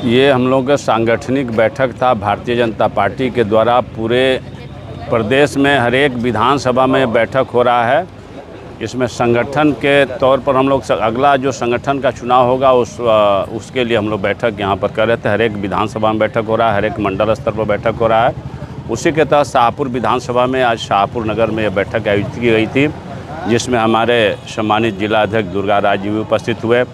ये हम लोग का सांगठनिक बैठक था भारतीय जनता पार्टी के द्वारा। पूरे प्रदेश में हर एक विधानसभा में बैठक हो रहा है। इसमें संगठन के तौर पर हम लोग अगला जो संगठन का चुनाव होगा उसके लिए हम लोग बैठक यहाँ पर कर रहे थे। हर एक विधानसभा में बैठक हो रहा है, हर एक मंडल स्तर पर बैठक हो रहा है। उसी के तहत शाहपुर विधानसभा में आज शाहपुर नगर में यह बैठक आयोजित की गई थी, जिसमें हमारे सम्मानित जिला अध्यक्ष दुर्गा राज जी भी उपस्थित हुए,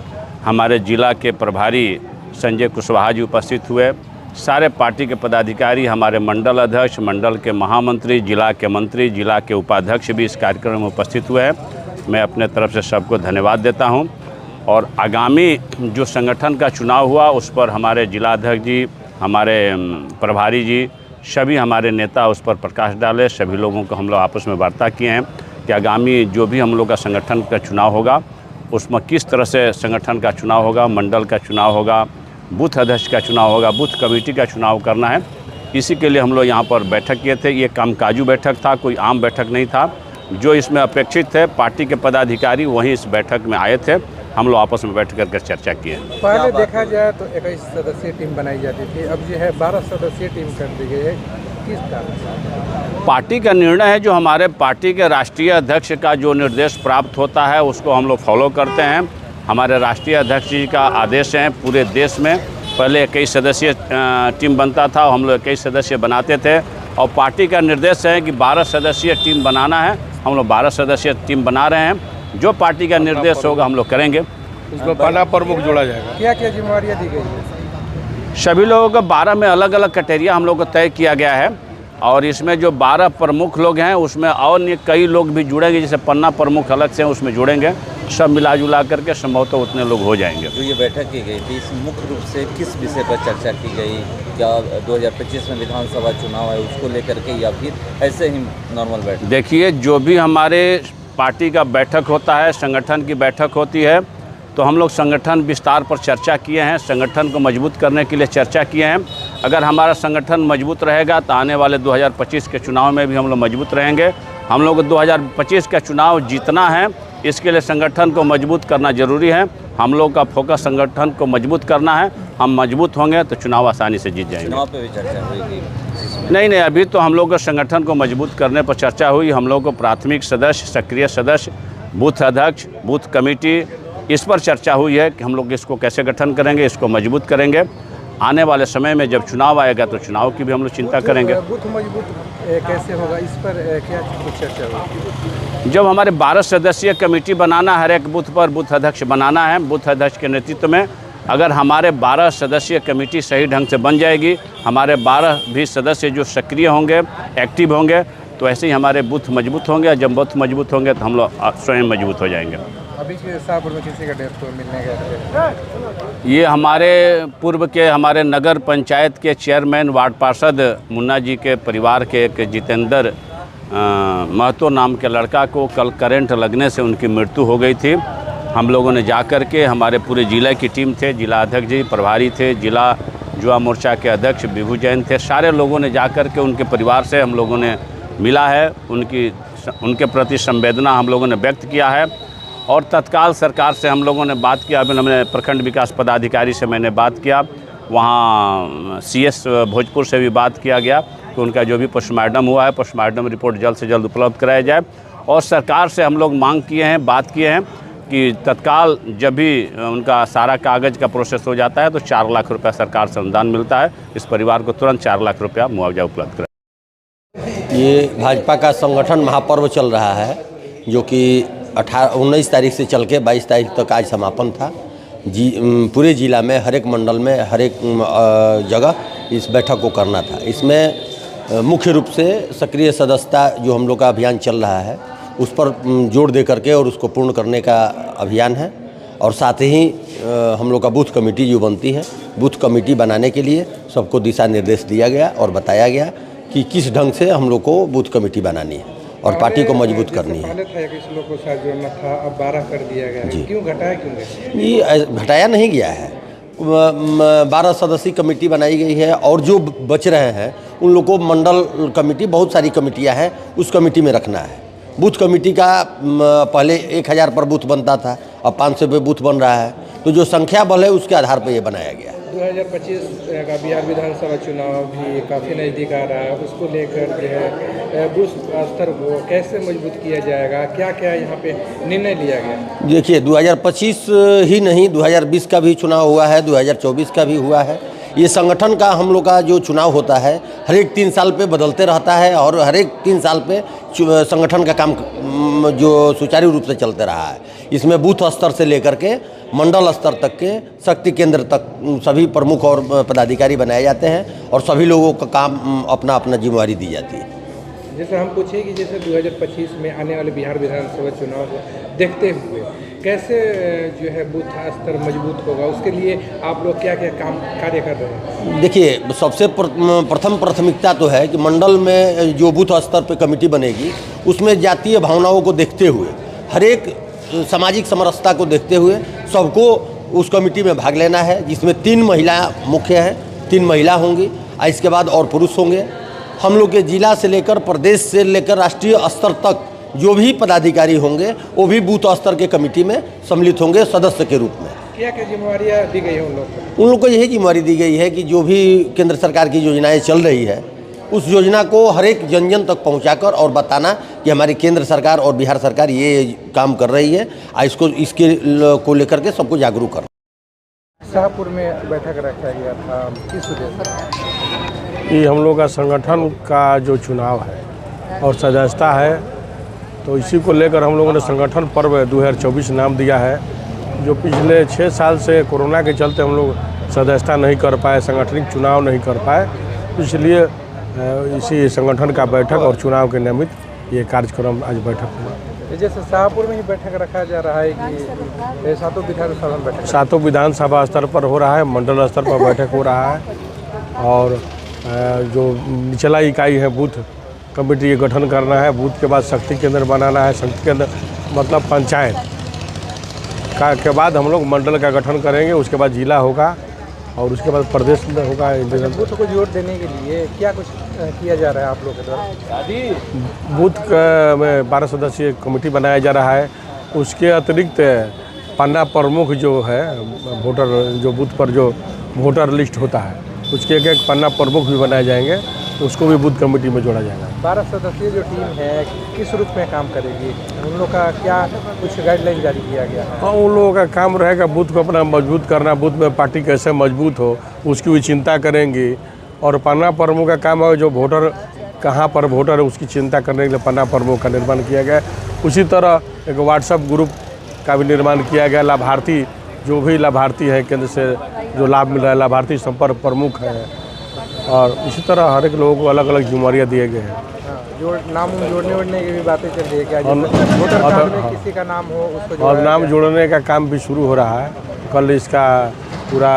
हमारे जिला के प्रभारी संजय कुशवाहा जी उपस्थित हुए, सारे पार्टी के पदाधिकारी, हमारे मंडल अध्यक्ष, मंडल के महामंत्री, जिला के मंत्री, जिला के उपाध्यक्ष भी इस कार्यक्रम में उपस्थित हुए हैं। मैं अपने तरफ से सबको धन्यवाद देता हूं। और आगामी जो संगठन का चुनाव हुआ उस पर हमारे जिला अध्यक्ष जी, हमारे प्रभारी जी, सभी हमारे नेता उस पर प्रकाश डाले। सभी लोगों को हम लोग आपस में वार्ता किए हैं कि आगामी जो भी हम लोग का संगठन का चुनाव होगा उसमें किस तरह से संगठन का चुनाव होगा, मंडल का चुनाव होगा, बूथ अध्यक्ष का चुनाव होगा, बूथ कमेटी का चुनाव करना है। इसी के लिए हम लोग यहाँ पर बैठक किए थे। ये कामकाजू बैठक था, कोई आम बैठक नहीं था। जो इसमें अपेक्षित थे पार्टी के पदाधिकारी वहीं इस बैठक में आए थे। हम लोग आपस में बैठ कर चर्चा किए। पहले देखा जाए तो 21 सदस्यीय टीम बनाई जाती थी, अब जो है 12 सदस्यीय टीम कर दी गई है। किस कारण? पार्टी का निर्णय है। जो हमारे पार्टी के राष्ट्रीय अध्यक्ष का जो निर्देश प्राप्त होता है उसको हम लोग फॉलो करते हैं। हमारे राष्ट्रीय अध्यक्ष जी का आदेश है पूरे देश में। पहले 21 सदस्यीय टीम बनता था, हम लोग 21 सदस्य बनाते थे, और पार्टी का निर्देश है कि 12 सदस्यीय टीम बनाना है। हम लोग 12 सदस्यीय टीम बना रहे हैं। जो पार्टी का निर्देश होगा हम लोग करेंगे। उसमें पाना प्रमुख जोड़ा जाएगा। क्या क्या जिम्मेवारियाँ दी गई है? सभी लोगों को 12 में अलग अलग कैटेरिया हम लोग को तय किया गया है, और इसमें जो 12 प्रमुख लोग हैं उसमें और कई लोग भी जुड़ेंगे, जैसे पन्ना प्रमुख अलग से उसमें जुड़ेंगे। सब मिला जुला करके संभवतः उतने लोग हो जाएंगे। जो ये बैठक की गई थी इस मुख्य रूप से किस विषय पर चर्चा की गई? क्या 2025 में विधानसभा चुनाव है उसको लेकर के, या फिर ऐसे ही नॉर्मल बैठक? देखिए, जो भी हमारे पार्टी का बैठक होता है, संगठन की बैठक होती है, तो हम लोग संगठन विस्तार पर चर्चा किए हैं, संगठन को मजबूत करने के लिए चर्चा किए हैं। अगर हमारा संगठन मजबूत रहेगा तो आने वाले 2025 के चुनाव में भी हम लोग मजबूत रहेंगे। हम लोग 2025 का चुनाव जीतना है, इसके लिए संगठन को मजबूत करना ज़रूरी है। हम लोग का फोकस संगठन को मजबूत करना है। हम मजबूत होंगे तो चुनाव आसानी से जीत जाएंगे। चुनाव पे भी चर्चा हुई थी? नहीं, अभी तो हम लोग का संगठन को मजबूत करने पर चर्चा हुई। हम लोग को प्राथमिक सदस्य, सक्रिय सदस्य, बूथ अध्यक्ष, बूथ कमेटी, इस पर चर्चा हुई है कि हम लोग इसको कैसे गठन करेंगे, इसको मजबूत करेंगे। आने वाले समय में जब चुनाव आएगा तो चुनाव की भी हम लोग चिंता करेंगे। बूथ मजबूत कैसे होगा, इस पर क्या कुछ चर्चा होगी? जब हमारे 12 सदस्यीय कमेटी बनाना, हर एक बूथ पर बूथ अध्यक्ष बनाना है। बूथ अध्यक्ष के नेतृत्व में अगर हमारे 12 सदस्यीय कमेटी सही ढंग से बन जाएगी, हमारे 12 भी सदस्य जो सक्रिय होंगे, एक्टिव होंगे, तो ऐसे ही हमारे बूथ मजबूत होंगे। जब बूथ मजबूत होंगे तो हम लोग स्वयं मजबूत हो जाएंगे। अभी के शाहपुर में किसी का डेथ मिलने गया? ये हमारे पूर्व के हमारे नगर पंचायत के चेयरमैन वार्ड पार्षद मुन्ना जी के परिवार के एक जितेंद्र महतो नाम के लड़का को कल करंट लगने से उनकी मृत्यु हो गई थी। हम लोगों ने जा कर के, हमारे पूरे जिला की टीम थे, जिला अध्यक्ष जी, प्रभारी थे, जिला युवा मोर्चा के अध्यक्ष विभू जैन थे, सारे लोगों ने जा कर के उनके परिवार से हम लोगों ने मिला है। उनके प्रति संवेदना हम लोगों ने व्यक्त किया है, और तत्काल सरकार से हम लोगों ने बात किया। अभी हमने प्रखंड विकास पदाधिकारी से मैंने बात किया, वहाँ CS भोजपुर से भी बात किया गया कि उनका जो भी पोस्टमार्टम हुआ है, पोस्टमार्टम रिपोर्ट जल्द से जल्द उपलब्ध कराया जाए। और सरकार से हम लोग मांग किए हैं, बात किए हैं कि तत्काल जब भी उनका सारा कागज़ का प्रोसेस हो जाता है तो 4 लाख रुपया सरकार से अनुदान मिलता है। इस परिवार को तुरंत 4 लाख रुपया मुआवजा उपलब्ध कराया। ये भाजपा का संगठन महापर्व चल रहा है, जो कि 19 तारीख से चल के 22 तारीख तक आज समापन था। पूरे ज़िला में हर एक मंडल में हर एक जगह इस बैठक को करना था। इसमें मुख्य रूप से सक्रिय सदस्यता जो हम लोग का अभियान चल रहा है उस पर जोर दे करके और उसको पूर्ण करने का अभियान है। और साथ ही हम लोग का बूथ कमेटी जो बनती है, बूथ कमेटी बनाने के लिए सबको दिशा निर्देश दिया गया और बताया गया कि किस ढंग से हम लोग को बूथ कमेटी बनानी है और पार्टी को मजबूत करनी है। पहले था 21 लोग को साथ जोड़ना था, अब 12 कर दिया गया है। क्यों घटाया, क्यों? ये घटाया नहीं गया है। 12 सदस्यीय कमेटी बनाई गई है, और जो बच रहे हैं उन लोग को मंडल कमेटी, बहुत सारी कमेटियां हैं, उस कमेटी में रखना है। बूथ कमेटी का पहले 1000 पर बूथ बनता था, अब 500 पे बूथ बन रहा है। तो जो संख्या बल है उसके आधार पर ये बनाया गया है। 2025 का बिहार विधानसभा चुनाव भी काफ़ी नज़दीक आ रहा है, उसको लेकर जो है बूथ स्तर को कैसे मजबूत किया जाएगा, क्या क्या यहाँ पे निर्णय लिया गया? देखिए 2025 ही नहीं 2020 का भी चुनाव हुआ है, 2024 का भी हुआ है। ये संगठन का हम लोग का जो चुनाव होता है हर एक 3 साल पे बदलते रहता है और हर एक 3 साल पे संगठन का काम जो सुचारू रूप से चलते रहा है। इसमें बूथ स्तर से लेकर के मंडल स्तर तक के शक्ति केंद्र तक सभी प्रमुख और पदाधिकारी बनाए जाते हैं और सभी लोगों का काम अपना अपना जिम्मेवारी दी जाती है। जैसे हम पूछे कि जैसे 2025 में आने वाले बिहार विधानसभा चुनाव को देखते हुए कैसे जो है बूथ स्तर मजबूत होगा, उसके लिए आप लोग क्या क्या कार्य कर रहे हैं? देखिए सबसे प्रथम प्राथमिकता तो है कि मंडल में जो बूथ स्तर पर कमेटी बनेगी उसमें जातीय भावनाओं को देखते हुए हर एक सामाजिक समरसता को देखते हुए सबको उस कमेटी में भाग लेना है, जिसमें 3 महिला मुख्य हैं, 3 महिला होंगी और इसके बाद और पुरुष होंगे। हम लोग के जिला से लेकर प्रदेश से लेकर राष्ट्रीय स्तर तक जो भी पदाधिकारी होंगे वो भी बूथ स्तर के कमेटी में सम्मिलित होंगे सदस्य के रूप में। क्या क्या जिम्मेवारियाँ दी गई हैं उन लोग को? यही जिम्मेवारी दी गई है कि जो भी केंद्र सरकार की योजनाएं चल रही है उस योजना को हर एक जन जन तक पहुंचाकर और बताना कि हमारी केंद्र सरकार और बिहार सरकार ये काम कर रही है और इसके को लेकर के सबको जागरूक करना। शाहपुर में बैठक रखा गया था, किस वजह से? ये हम लोग का संगठन का जो चुनाव है और सदस्यता है, तो इसी को लेकर हम लोगों ने संगठन पर्व 2024 नाम दिया है। जो पिछले 6 साल से कोरोना के चलते हम लोग सदस्यता नहीं कर पाए, संगठनिक चुनाव नहीं कर पाए, तो इसलिए इसी संगठन का बैठक और चुनाव के निमित्त ये कार्यक्रम आज बैठक हुआ। जैसे शाहपुर में ही बैठक रखा जा रहा है कि सातों विधानसभा में बैठक? सातों विधानसभा स्तर पर हो रहा है, मंडल स्तर पर बैठक हो रहा है और जो निचला इकाई है बूथ कमेटी का गठन करना है, बूथ के बाद शक्ति केंद्र बनाना है, शक्ति केंद्र मतलब पंचायत के बाद हम लोग मंडल का गठन करेंगे, उसके बाद जिला होगा और उसके बाद प्रदेश में होगा। बूथ को जोड़ देने के लिए क्या कुछ किया जा रहा है आप लोग के द्वारा? बूथ में 12 सदस्यीय कमेटी बनाया जा रहा है। उसके अतिरिक्त पन्ना प्रमुख जो है वोटर, जो बूथ पर जो वोटर लिस्ट होता है उसके एक पन्ना प्रमुख भी बनाए जाएंगे, तो उसको भी बूथ कमेटी में जोड़ा जाएगा। 12 सदस्यीय जो टीम है किस रूप में काम करेगी? उन लोग का क्या कुछ गाइडलाइन जारी किया गया है? हाँ, उन लोगों का काम रहेगा बूथ को अपना मजबूत करना, बूथ में पार्टी कैसे मजबूत हो उसकी भी चिंता करेंगी। और पन्ना प्रमुख का काम है जो वोटर कहाँ पर वोटर है उसकी चिंता करने के लिए पन्ना प्रमुख का निर्माण किया गया। उसी तरह एक व्हाट्सएप ग्रुप का भी निर्माण किया गया। लाभार्थी जो भी लाभार्थी है केंद्र से जो लाभ मिल रहा है, लाभार्थी संपर्क प्रमुख है और इसी तरह हर एक लोगों को अलग अलग जिम्मेवारियाँ दिए गए हैं। नाम जोड़ने की भी बातें चल रही है क्या? वोटर कार्ड में किसी का नाम हो उसको और नाम जोड़ने का काम भी शुरू हो रहा है। कल इसका पूरा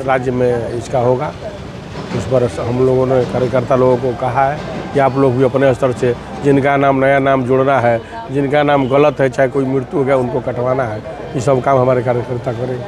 राज्य में इसका होगा। उस पर हम लोगों ने कार्यकर्ता लोगों को कहा है कि आप लोग भी अपने स्तर से जिनका नाम नया नाम जोड़ना है, जिनका नाम गलत है, चाहे कोई मृत्यु हो गया उनको कटवाना है, ये सब काम हमारे कार्यकर्ता करेंगे।